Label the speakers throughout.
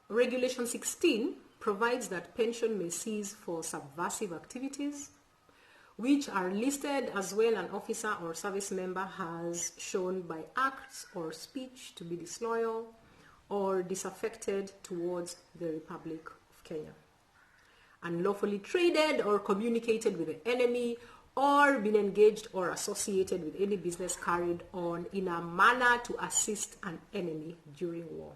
Speaker 1: Regulation 16 provides that pension may cease for subversive activities, which are listed as when an officer or service member has shown by acts or speech to be disloyal or disaffected towards the Republic of Kenya, unlawfully traded or communicated with the enemy, or been engaged or associated with any business carried on in a manner to assist an enemy during war,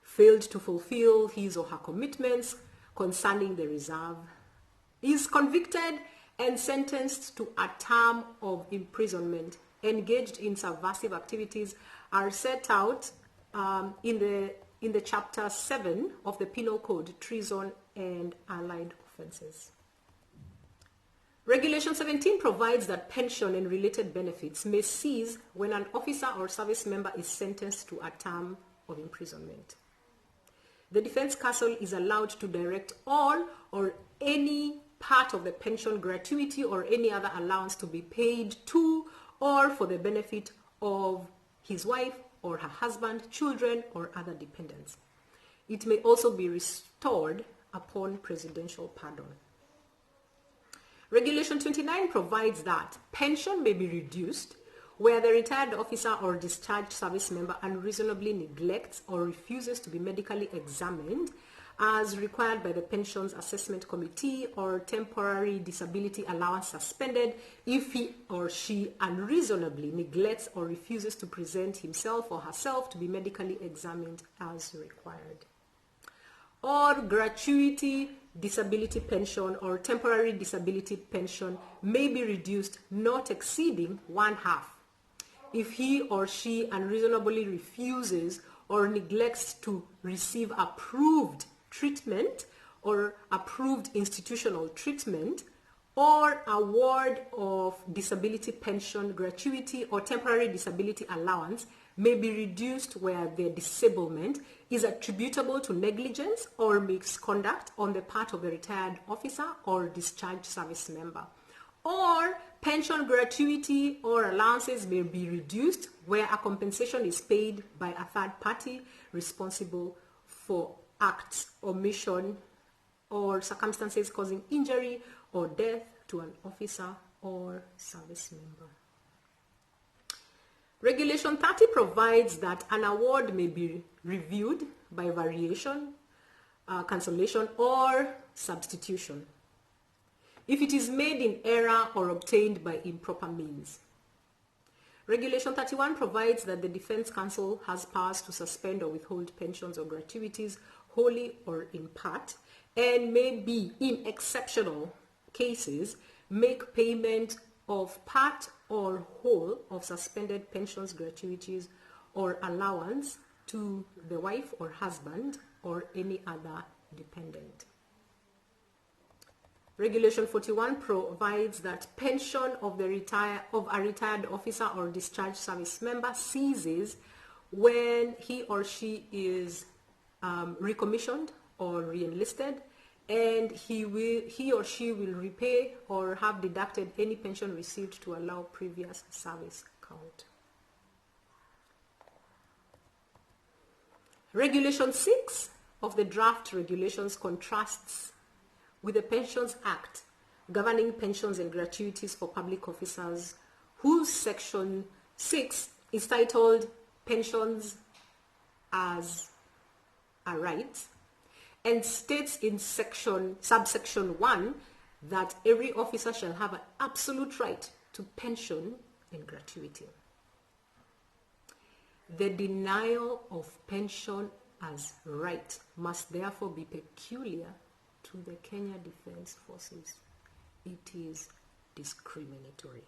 Speaker 1: failed to fulfill his or her commitments concerning the reserve, is convicted and sentenced to a term of imprisonment, engaged in subversive activities, are set out in the chapter 7 of the Penal Code, treason and allied offenses. Regulation 17 provides that pension and related benefits may cease when an officer or service member is sentenced to a term of imprisonment. The defense counsel is allowed to direct all or any part of the pension, gratuity, or any other allowance to be paid to or for the benefit of his wife or her husband, children, or other dependents. It may also be restored upon presidential pardon. Regulation 29 provides that pension may be reduced where the retired officer or discharged service member unreasonably neglects or refuses to be medically examined as required by the Pensions Assessment Committee, or temporary disability allowance suspended if he or she unreasonably neglects or refuses to present himself or herself to be medically examined as required. Or gratuity disability pension or temporary disability pension may be reduced not exceeding 1/2 if he or she unreasonably refuses or neglects to receive approved treatment or approved institutional treatment, or award of disability pension, gratuity, or temporary disability allowance may be reduced where the disablement is attributable to negligence or misconduct on the part of the retired officer or discharged service member. Or pension, gratuity, or allowances may be reduced where a compensation is paid by a third party responsible for acts, omission, or circumstances causing injury or death to an officer or service member. Regulation 30 provides that an award may be reviewed by variation, cancellation, or substitution if it is made in error or obtained by improper means. Regulation 31 provides that the Defense Counsel has powers to suspend or withhold pensions or gratuities wholly or in part, and may be, in exceptional cases, make payment of part or whole of suspended pensions, gratuities, or allowance to the wife or husband or any other dependent. Regulation 41 provides that pension of a retired officer or discharged service member ceases when he or she is recommissioned or re-enlisted, and he or she will repay or have deducted any pension received to allow previous service count. Regulation 6 of the draft regulations contrasts with the Pensions Act governing pensions and gratuities for public officers, whose Section 6 is titled Pensions as a Right, and states in subsection 1 that every officer shall have an absolute right to pension and gratuity. The denial of pension as right must therefore be peculiar to the Kenya Defence Forces. It is discriminatory.